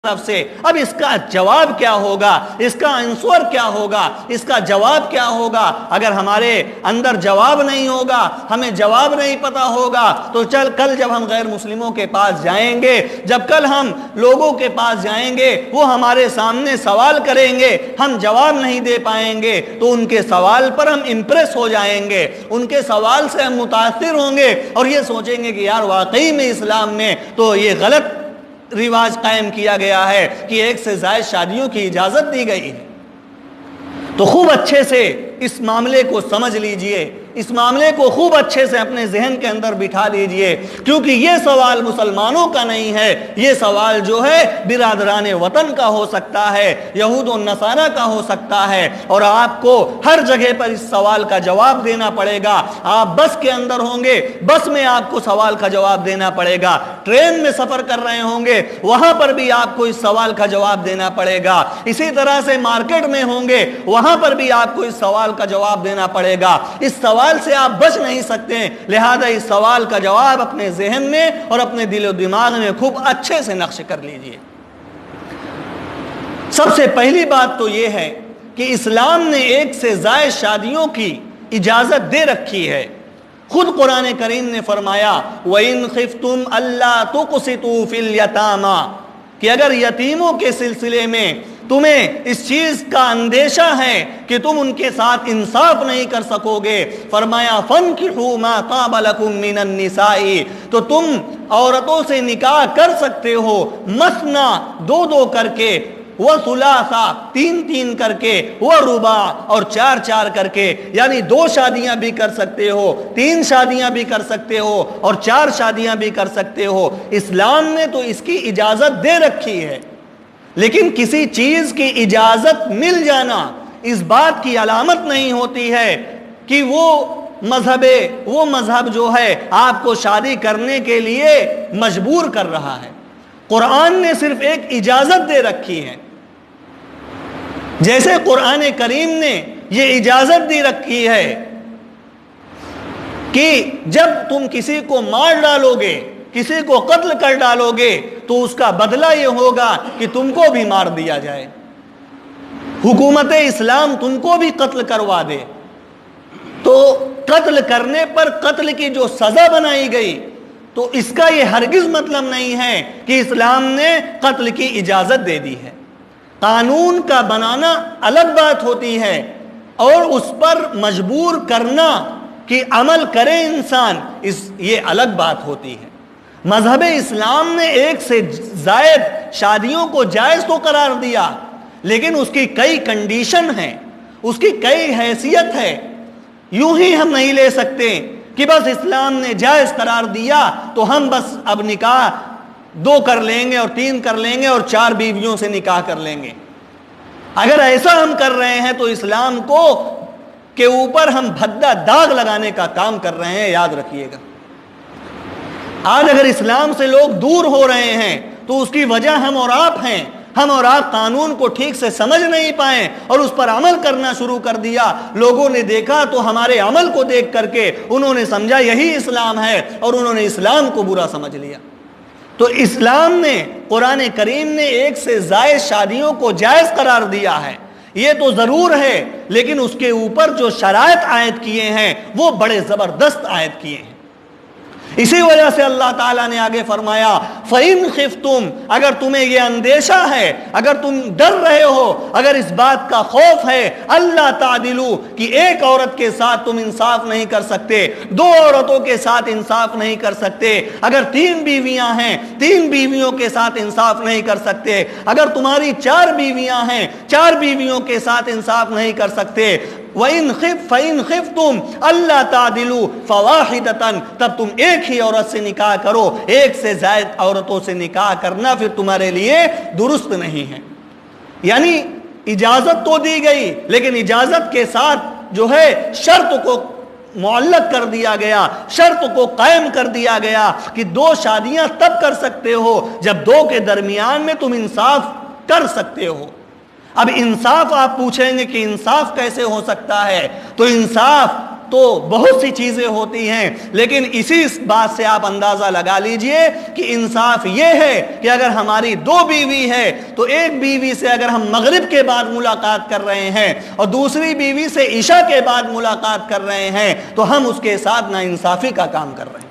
طرف سے۔ اب اس کا جواب کیا ہوگا، اس کا آنسر کیا ہوگا، اس کا جواب کیا ہوگا؟ اگر ہمارے اندر جواب نہیں ہوگا، ہمیں جواب نہیں پتا ہوگا، تو کل جب ہم غیر مسلموں کے پاس جائیں گے، جب کل ہم لوگوں کے پاس جائیں گے، وہ ہمارے سامنے سوال کریں گے، ہم جواب نہیں دے پائیں گے، تو ان کے سوال پر ہم امپریس ہو جائیں گے، ان کے سوال سے ہم متاثر ہوں گے اور یہ سوچیں گے کہ یار واقعی میں اسلام میں تو یہ غلط رواج قائم کیا گیا ہے کہ ایک سے زائد شادیوں کی اجازت دی گئی ہے۔ تو خوب اچھے سے اس معاملے کو سمجھ لیجئے، اس معاملے کو خوب اچھے سے اپنے ذہن کے اندر بٹھا لیجئے، کیونکہ یہ سوال مسلمانوں کا نہیں ہے، یہ سوال جو ہے برادران وطن کا ہو سکتا ہے، یہود و نصارہ کا ہو سکتا ہے، اور آپ کو ہر جگہ پر اس سوال کا جواب دینا پڑے گا۔ آپ بس کے اندر ہوں گے، بس میں آپ کو سوال کا جواب دینا پڑے گا، ٹرین میں سفر کر رہے ہوں گے، وہاں پر بھی آپ کو اس سوال کا جواب دینا پڑے گا، اسی طرح سے مارکیٹ میں ہوں گے، وہاں پر بھی آپ کو اس سوال کا جواب دینا پڑے گا۔ اس سوال سے آپ بچ نہیں سکتے، لہذا اس سوال کا جواب اپنے ذہن میں اور اپنے دل و دماغ میں خوب اچھے سے نقش کر لیجئے۔ سب سے پہلی بات تو یہ ہے کہ اسلام نے ایک سے زائد شادیوں کی اجازت دے رکھی ہے۔ خود قرآن کریم نے فرمایا وَإِنْ خِفْتُمْ أَلَّا تُقْسِطُوا فِي الْيَتَامَى، کہ اگر یتیموں کے سلسلے میں تمہیں اس چیز کا اندیشہ ہے کہ تم ان کے ساتھ انصاف نہیں کر سکو گے، فرمایا فَانْكِحُوا مَا طَابَ لَكُم مِّنَ النِّسَاءِ، تو تم عورتوں سے نکاح کر سکتے ہو، مثنا دو دو کر کے، وَثُلَاثَ تین تین کر کے، وَرُبَاع اور چار چار کر کے، یعنی دو شادیاں بھی کر سکتے ہو، تین شادیاں بھی کر سکتے ہو اور چار شادیاں بھی کر سکتے ہو۔ اسلام نے تو اس کی اجازت دے رکھی ہے، لیکن کسی چیز کی اجازت مل جانا اس بات کی علامت نہیں ہوتی ہے کہ وہ مذہب جو ہے آپ کو شادی کرنے کے لیے مجبور کر رہا ہے۔ قرآن نے صرف ایک اجازت دے رکھی ہے، جیسے قرآن کریم نے یہ اجازت دی رکھی ہے کہ جب تم کسی کو مار ڈالو گے، کسی کو قتل کر ڈالو گے، تو اس کا بدلہ یہ ہوگا کہ تم کو بھی مار دیا جائے، حکومت اسلام تم کو بھی قتل کروا دے۔ تو قتل کرنے پر قتل کی جو سزا بنائی گئی، تو اس کا یہ ہرگز مطلب نہیں ہے کہ اسلام نے قتل کی اجازت دے دی ہے۔ قانون کا بنانا الگ بات ہوتی ہے، اور اس پر مجبور کرنا کہ عمل کرے انسان، یہ الگ بات ہوتی ہے۔ مذہب اسلام نے ایک سے زائد شادیوں کو جائز تو قرار دیا، لیکن اس کی کئی کنڈیشن ہیں، اس کی کئی حیثیت ہے۔ یوں ہی ہم نہیں لے سکتے کہ بس اسلام نے جائز قرار دیا تو ہم بس اب نکاح دو کر لیں گے اور تین کر لیں گے اور چار بیویوں سے نکاح کر لیں گے۔ اگر ایسا ہم کر رہے ہیں تو اسلام کو کے اوپر ہم بھدا داغ لگانے کا کام کر رہے ہیں، یاد رکھیے گا۔ آج اگر اسلام سے لوگ دور ہو رہے ہیں تو اس کی وجہ ہم اور آپ ہیں۔ ہم اور آپ قانون کو ٹھیک سے سمجھ نہیں پائے اور اس پر عمل کرنا شروع کر دیا۔ لوگوں نے دیکھا تو ہمارے عمل کو دیکھ کر کے انہوں نے سمجھا یہی اسلام ہے، اور انہوں نے اسلام کو برا سمجھ لیا۔ تو اسلام نے، قرآن کریم نے ایک سے زائد شادیوں کو جائز قرار دیا ہے، یہ تو ضرور ہے، لیکن اس کے اوپر جو شرائط عائد کیے ہیں وہ بڑے زبردست عائد کیے ہیں۔ اسی وجہ سے اللہ تعالیٰ نے آگے فرمایا فَإِنْ خِفْتُمْ، اگر تمہیں یہ اندیشہ ہے، اگر تم ڈر رہے ہو، اگر اس بات کا خوف ہے اللہ تعدلوا کہ ایک عورت کے ساتھ تم انصاف نہیں کر سکتے، دو عورتوں کے ساتھ انصاف نہیں کر سکتے، اگر تین بیویاں ہیں تین بیویوں کے ساتھ انصاف نہیں کر سکتے، اگر تمہاری چار بیویاں ہیں چار بیویوں کے ساتھ انصاف نہیں کر سکتے، فَإِنْ خِفْتُمْ أَلَّا تَعْدِلُوا فَوَاحِدَةً، تب تم ایک ہی عورت سے نکاح کرو۔ ایک سے زائد عورتوں سے نکاح کرنا پھر تمہارے لیے درست نہیں ہے۔ یعنی اجازت تو دی گئی، لیکن اجازت کے ساتھ جو ہے شرط کو معلق کر دیا گیا، شرط کو قائم کر دیا گیا کہ دو شادیاں تب کر سکتے ہو جب دو کے درمیان میں تم انصاف کر سکتے ہو۔ اب انصاف آپ پوچھیں گے کہ انصاف کیسے ہو سکتا ہے، تو انصاف تو بہت سی چیزیں ہوتی ہیں، لیکن اسی بات سے آپ اندازہ لگا لیجئے کہ انصاف یہ ہے کہ اگر ہماری 2 بیوی ہے تو ایک بیوی سے اگر ہم مغرب کے بعد ملاقات کر رہے ہیں اور دوسری بیوی سے عشاء کے بعد ملاقات کر رہے ہیں تو ہم اس کے ساتھ ناانصافی کا کام کر رہے ہیں،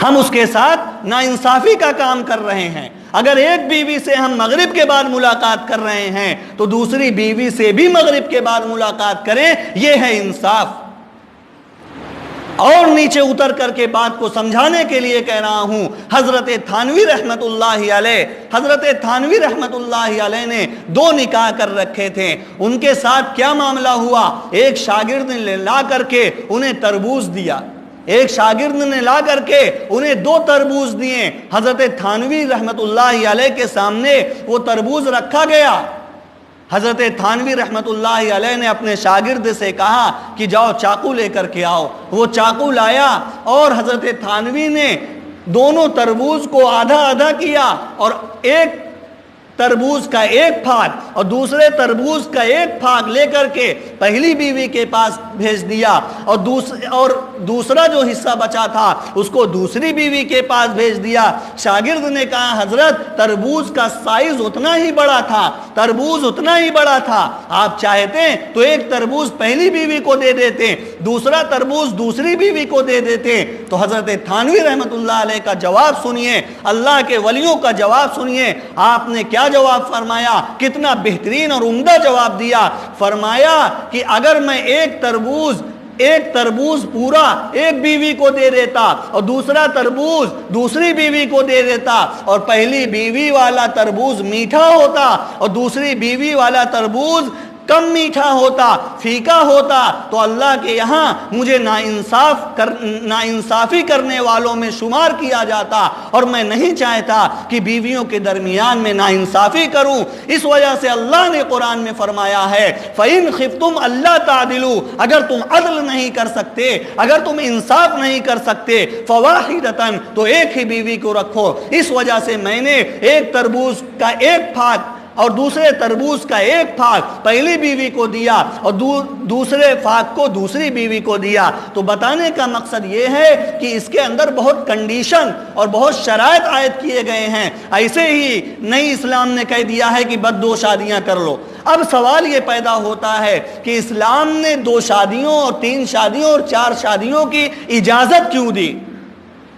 ہم اس کے ساتھ ناانصافی کا کام کر رہے ہیں۔ اگر ایک بیوی سے ہم مغرب کے بعد ملاقات کر رہے ہیں تو دوسری بیوی سے بھی مغرب کے بعد ملاقات کریں، یہ ہے انصاف۔ اور نیچے اتر کر کے بات کو سمجھانے کے لیے کہہ رہا ہوں، حضرت تھانوی رحمت اللہ علیہ نے 2 نکاح کر رکھے تھے۔ ان کے ساتھ کیا معاملہ ہوا؟ ایک شاگرد نے لا کر کے انہیں تربوز دیا، ایک شاگرد نے لا کر کے انہیں 2 تربوز دیے۔ حضرت تھانوی رحمت اللہ علیہ کے سامنے وہ تربوز رکھا گیا۔ حضرت تھانوی رحمت اللہ علیہ نے اپنے شاگرد سے کہا کہ جاؤ چاقو لے کر کے آؤ۔ وہ چاقو لایا اور حضرت تھانوی نے دونوں تربوز کو آدھا آدھا کیا اور ایک تربوز کا ایک پھاگ اور دوسرے تربوز کا ایک پھاگ لے کر کے پہلی بیوی کے پاس بھیج دیا اور دوسرا جو حصہ بچا تھا اس کو دوسری بیوی کے پاس بھیج دیا۔ شاگرد نے کہا حضرت تربوز کا سائز اتنا ہی بڑا تھا، تربوز اتنا ہی بڑا تھا، آپ چاہتے تو ایک تربوز پہلی بیوی کو دے دیتے، دوسرا تربوز دوسری بیوی کو دے دیتے۔ تو حضرت تھانوی رحمت اللہ علیہ کا جواب سنیے، اللہ کے ولیوں کا جواب سنیے۔ آپ نے کیا جواب فرمایا؟ کتنا بہترین اور عمدہ جواب دیا۔ فرمایا کہ اگر میں ایک تربوز پورا ایک بیوی کو دے دیتا اور دوسرا تربوز دوسری بیوی کو دے دیتا اور پہلی بیوی والا تربوز میٹھا ہوتا اور دوسری بیوی والا تربوز کم میٹھا ہوتا، پھیکا ہوتا، تو اللہ کے یہاں مجھے ناانصافی کرنے والوں میں شمار کیا جاتا، اور میں نہیں چاہتا کہ بیویوں کے درمیان میں ناانصافی کروں۔ اس وجہ سے اللہ نے قرآن میں فرمایا ہے فَإِنْ خِفْتُمْ أَلَّا تَعْدِلُوا، اگر تم عدل نہیں کر سکتے، اگر تم انصاف نہیں کر سکتے فَوَاحِدَةً، تو ایک ہی بیوی کو رکھو۔ اس وجہ سے میں نے ایک تربوز کا ایک پھاگ اور دوسرے تربوز کا ایک پھاگ پہلی بیوی کو دیا اور دوسرے پھاگ کو دوسری بیوی کو دیا۔ تو بتانے کا مقصد یہ ہے کہ اس کے اندر بہت کنڈیشن اور بہت شرائط عائد کیے گئے ہیں۔ ایسے ہی نئی اسلام نے کہہ دیا ہے کہ بس 2 شادیاں کر لو۔ اب سوال یہ پیدا ہوتا ہے کہ اسلام نے 2 شادیوں اور 3 شادیوں اور 4 شادیوں کی اجازت کیوں دی؟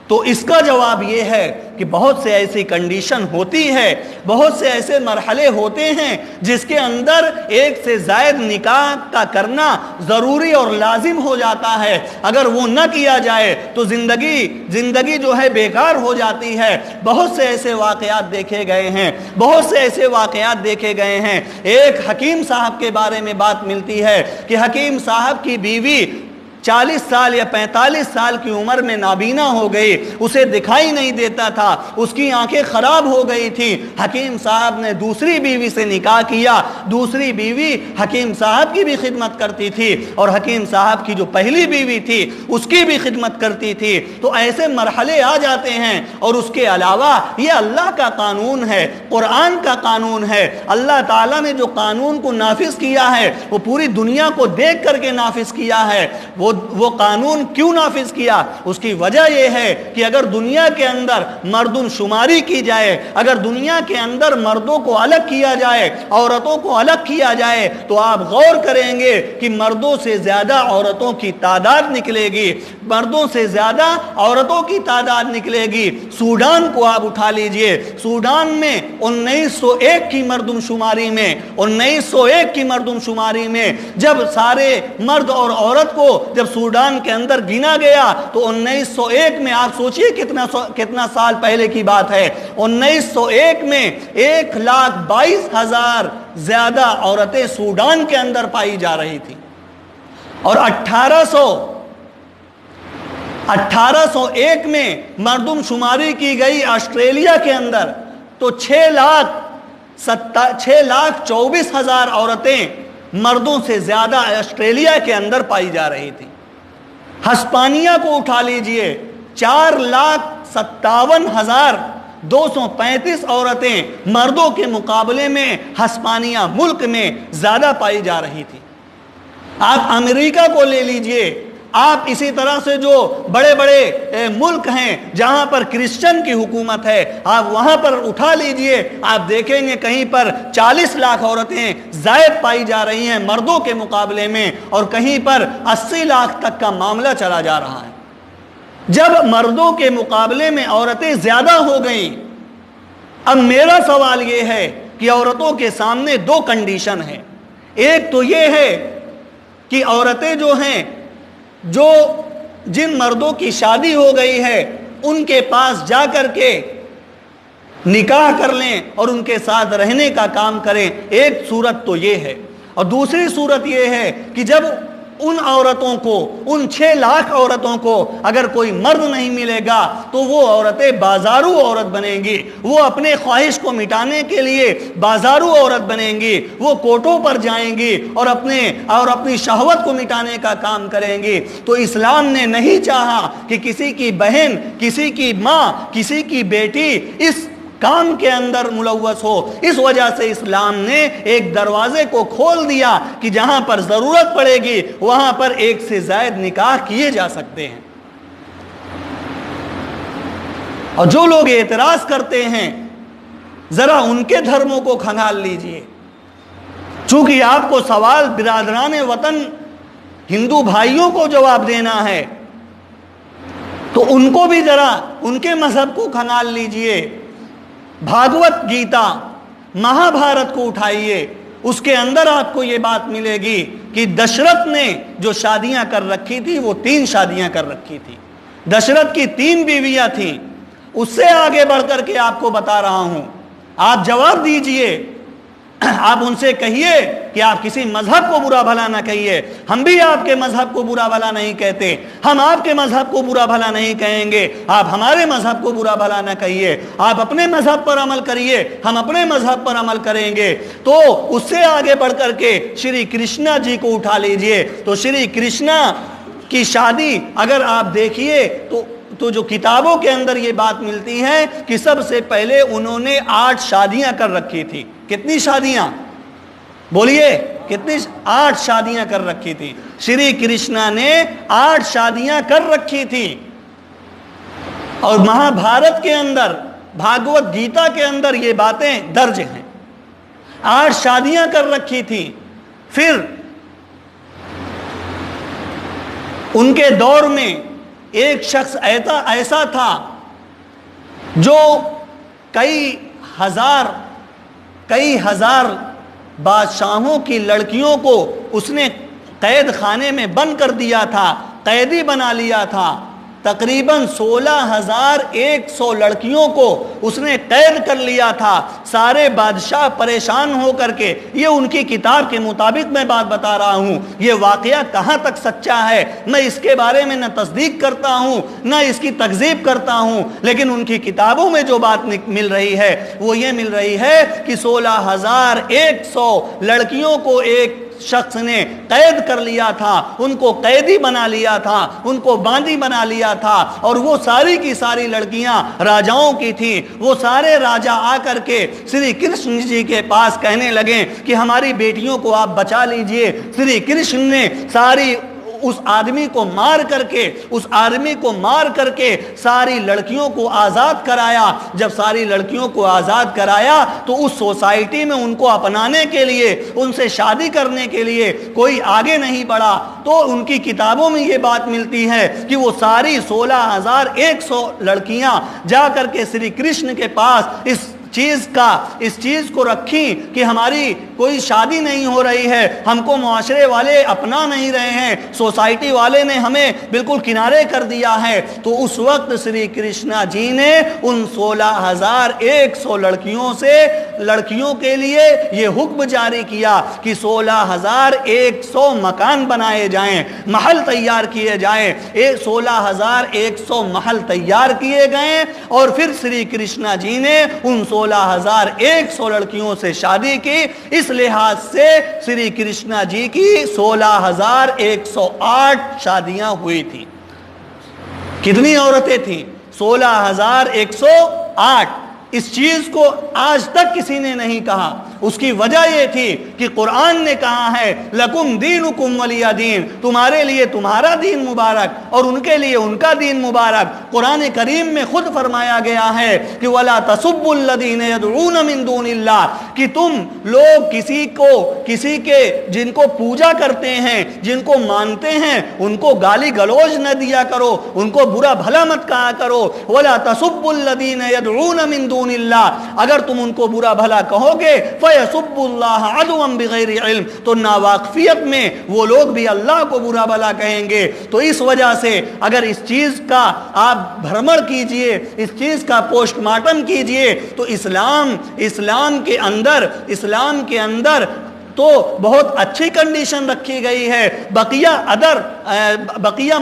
تو اس کا جواب یہ ہے کہ بہت سے ایسی کنڈیشن ہوتی ہے، بہت سے ایسے مرحلے ہوتے ہیں جس کے اندر ایک سے زائد نکاح کا کرنا ضروری اور لازم ہو جاتا ہے۔ اگر وہ نہ کیا جائے تو زندگی جو ہے بیکار ہو جاتی ہے۔ بہت سے ایسے واقعات دیکھے گئے ہیں۔ ایک حکیم صاحب کے بارے میں بات ملتی ہے کہ حکیم صاحب کی بیوی 40 سال یا 45 سال کی عمر میں نابینا ہو گئی، اسے دکھائی نہیں دیتا تھا، اس کی آنکھیں خراب ہو گئی تھی۔ حکیم صاحب نے دوسری بیوی سے نکاح کیا، دوسری بیوی حکیم صاحب کی بھی خدمت کرتی تھی اور حکیم صاحب کی جو پہلی بیوی تھی اس کی بھی خدمت کرتی تھی۔ تو ایسے مرحلے آ جاتے ہیں، اور اس کے علاوہ یہ اللہ کا قانون ہے، قرآن کا قانون ہے۔ اللہ تعالیٰ نے جو قانون کو نافذ کیا ہے وہ پوری دنیا کو دیکھ کر کے نافذ کیا ہے۔ وہ قانون کیوں نافذ کیا؟ اس کی وجہ یہ ہے کہ اگر دنیا کے اندر مردم شماری کی جائے، اگر دنیا کے اندر مردوں کو الگ کیا جائے، عورتوں کو الگ کیا جائے، تو آپ غور کریں گے کہ مردوں سے زیادہ عورتوں کی تعداد نکلے گی، مردوں سے زیادہ عورتوں کی تعداد نکلے گی۔ سوڈان کو آپ اٹھا لیجئے، سوڈان میں 1901 کی مردم شماری میں جب سارے مرد اور عورت کو جب سوڈان کے اندر گنا گیا تو 1901 میں آپ سوچئے کتنا سال پہلے کی بات ہے، 1901 میں 1,22,000 زیادہ عورتیں سوڈان کے اندر پائی جا رہی تھی، اور 1801 میں مردم شماری کی گئی آسٹریلیا کے اندر تو 6,24,000 عورتیں مردوں سے زیادہ آسٹریلیا کے اندر پائی جا رہی تھی۔ ہسپانیہ کو اٹھا لیجئے، 4,57,235 عورتیں مردوں کے مقابلے میں ہسپانیہ ملک میں زیادہ پائی جا رہی تھی۔ آپ امریکہ کو لے لیجئے، آپ اسی طرح سے جو بڑے بڑے ملک ہیں جہاں پر کرسچن کی حکومت ہے، آپ وہاں پر اٹھا لیجئے، آپ دیکھیں گے کہیں پر 40 لاکھ عورتیں زائد پائی جا رہی ہیں مردوں کے مقابلے میں، اور کہیں پر 80 لاکھ تک کا معاملہ چلا جا رہا ہے۔ جب مردوں کے مقابلے میں عورتیں زیادہ ہو گئیں، اب میرا سوال یہ ہے کہ عورتوں کے سامنے دو کنڈیشن ہیں۔ ایک تو یہ ہے کہ عورتیں جو ہیں، جو جن مردوں کی شادی ہو گئی ہے، ان کے پاس جا کر کے نکاح کر لیں اور ان کے ساتھ رہنے کا کام کریں، ایک صورت تو یہ ہے۔ اور دوسری صورت یہ ہے کہ جب ان عورتوں کو، ان 6 لاکھ عورتوں کو اگر کوئی مرد نہیں ملے گا تو وہ عورتیں بازارو عورت بنیں گی، وہ اپنے خواہش کو مٹانے کے لیے بازارو عورت بنیں گی، وہ کوٹوں پر جائیں گی اور اپنی شہوت کو مٹانے کا کام کریں گی۔ تو اسلام نے نہیں چاہا کہ کسی کی بہن، کسی کی ماں، کسی کی بیٹی اس کام کے اندر ملوث ہو، اس وجہ سے اسلام نے ایک دروازے کو کھول دیا کہ جہاں پر ضرورت پڑے گی وہاں پر ایک سے زائد نکاح کیے جا سکتے ہیں۔ اور جو لوگ اعتراض کرتے ہیں، ذرا ان کے دھرموں کو کھنگال لیجئے، چونکہ آپ کو سوال برادران وطن ہندو بھائیوں کو جواب دینا ہے، تو ان کو بھی ذرا ان کے مذہب کو کھنگال لیجئے۔ بھاگوت گیتا، مہا بھارت کو اٹھائیے، اس کے اندر آپ کو یہ بات ملے گی کہ دشرتھ نے جو شادیاں کر رکھی تھی وہ 3 شادیاں کر رکھی تھی۔ دشرتھ کی 3 بیویاں تھیں۔ اس سے آگے بڑھ کر کے آپ کو بتا رہا ہوں، آپ جواب دیجئے، آپ ان سے کہیے کہ آپ کسی مذہب کو برا بھلا نہ کہیے، ہم بھی آپ کے مذہب کو برا بھلا نہیں کہتے، ہم آپ کے مذہب کو برا بھلا نہیں کہیں گے، آپ ہمارے مذہب کو برا بھلا نہ کہیے، آپ اپنے مذہب پر عمل کریے، ہم اپنے مذہب پر عمل کریں گے۔ تو اس سے آگے بڑھ کر کے شری کرشنا جی کو اٹھا لیجئے، تو شری کرشنا کی شادی اگر آپ دیکھیے تو جو کتابوں کے اندر یہ بات ملتی ہے کہ سب سے پہلے انہوں نے 8 شادیاں کر رکھی تھی۔ کتنی شادیاں؟ بولیے کتنی؟ 8 شادیاں کر رکھی تھی۔ شری کرشنا نے 8 شادیاں کر رکھی تھی، اور مہا بھارت کے اندر، بھاگوت گیتا کے اندر یہ باتیں درج ہیں۔ 8 شادیاں کر رکھی تھی۔ پھر ان کے دور میں ایک شخص ایسا تھا جو کئی ہزار بادشاہوں کی لڑکیوں کو اس نے قید خانے میں بند کر دیا تھا، قیدی بنا لیا تھا۔ تقریباً 16,100 لڑکیوں کو اس نے قید کر لیا تھا۔ سارے بادشاہ پریشان ہو کر کے، یہ ان کی کتاب کے مطابق میں بات بتا رہا ہوں، یہ واقعہ کہاں تک سچا ہے میں اس کے بارے میں نہ تصدیق کرتا ہوں نہ اس کی تکذیب کرتا ہوں، لیکن ان کی کتابوں میں جو بات مل رہی ہے وہ یہ مل رہی ہے کہ 16,100 لڑکیوں کو ایک شخص نے قید کر لیا تھا، ان کو قیدی بنا لیا تھا، ان کو باندی بنا لیا تھا، اور وہ ساری کی ساری لڑکیاں راجاؤں کی تھیں۔ وہ سارے راجا آ کر کے شری کرشن جی کے پاس کہنے لگے کہ ہماری بیٹیوں کو آپ بچا لیجئے۔ شری کرشن نے اس آدمی کو مار کر کے ساری لڑکیوں کو آزاد کرایا۔ جب ساری لڑکیوں کو آزاد کرایا تو اس سوسائٹی میں ان کو اپنانے کے لیے، ان سے شادی کرنے کے لیے کوئی آگے نہیں بڑھا۔ تو ان کی کتابوں میں یہ بات ملتی ہے کہ وہ ساری 16,100 لڑکیاں جا کر کے شری کرشن کے پاس اس چیز کو رکھی کہ ہماری کوئی شادی نہیں ہو رہی ہے، ہم کو معاشرے والے اپنا نہیں رہے ہیں، سوسائٹی والے نے ہمیں بالکل کنارے کر دیا ہے۔ تو اس وقت شری کرشنا جی نے ان 16,100 لڑکیوں کے لیے یہ حکم جاری کیا کہ 16,100 مکان بنائے جائیں، محل تیار کیے جائیں۔ 16,100 محل تیار کیے گئے، اور پھر شری کرشنا جی نے ان 16,100 لڑکیوں سے شادی کی۔ اس لحاظ سے شری کرشنا جی کی 16,108 شادیاں ہوئی تھی۔ کتنی عورتیں تھیں؟ 16,108۔ اس چیز کو آج تک کسی نے نہیں کہا۔ اس کی وجہ یہ تھی کہ قرآن نے کہا ہے لکم دینکم ولی دین، تمہارے لیے تمہارا دین مبارک اور ان کے لیے ان کا دین مبارک۔ قرآن کریم میں خود فرمایا گیا ہے کہ وَلَا تَسُبُّوا الَّذِينَ يَدْعُونَ مِن دُونِ اللَّهِ، کہ تم لوگ کسی کے جن کو پوجا کرتے ہیں، جن کو مانتے ہیں، ان کو گالی گلوچ نہ دیا کرو، ان کو برا بھلا مت کہا کرو۔ وَلَا تَسُبُّوا الَّذِينَ يَدْعُونَ مِن دُونِ اللَّهِ، اگر تم ان کو برا بھلا کہو گے فَيَسُبُّوا اللَّهَ عَدْوًا بِغَيْرِ عِلْم، تو ناواقفیت میں وہ لوگ بھی اللہ کو برا بھلا کہیں گے۔ تو اس وجہ سے اگر اس چیز کا آپ بھرمر کیجئے، اس چیز کا پوسٹ مارٹم کیجئے، تو اسلام کے اندر تو بہت اچھی کنڈیشن رکھی گئی ہے۔ بقیہ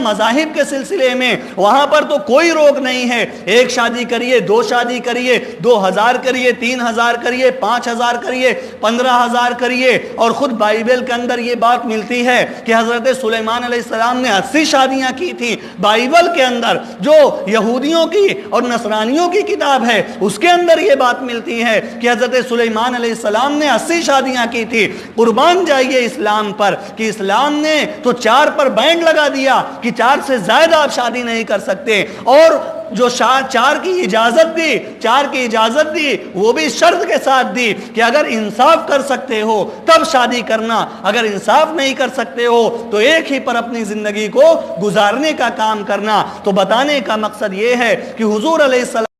مذاہب کے سلسلے میں وہاں پر تو کوئی روک نہیں ہے، ایک شادی کریے، دو شادی کریے، 2000 کریے، 3000 کریے، 5000 کریے، 15000 کریے۔ اور خود بائبل کے اندر یہ بات ملتی ہے کہ حضرت سلیمان علیہ السلام نے 80 شادیاں کی تھی۔ بائبل کے اندر جو یہودیوں کی اور نصرانیوں کی کتاب ہے اس کے اندر یہ بات ملتی ہے کہ حضرت سلیمان علیہ السلام نے 80 شادیاں کی تھی۔ قربان جائیے اسلام پر کہ اسلام نے تو 4 پر بینڈ لگا دیا کہ 4 سے زائد آپ شادی نہیں کر سکتے، اور جو 4 کی اجازت دی وہ بھی شرط کے ساتھ دی کہ اگر انصاف کر سکتے ہو تب شادی کرنا، اگر انصاف نہیں کر سکتے ہو تو ایک ہی پر اپنی زندگی کو گزارنے کا کام کرنا۔ تو بتانے کا مقصد یہ ہے کہ حضور علیہ السلام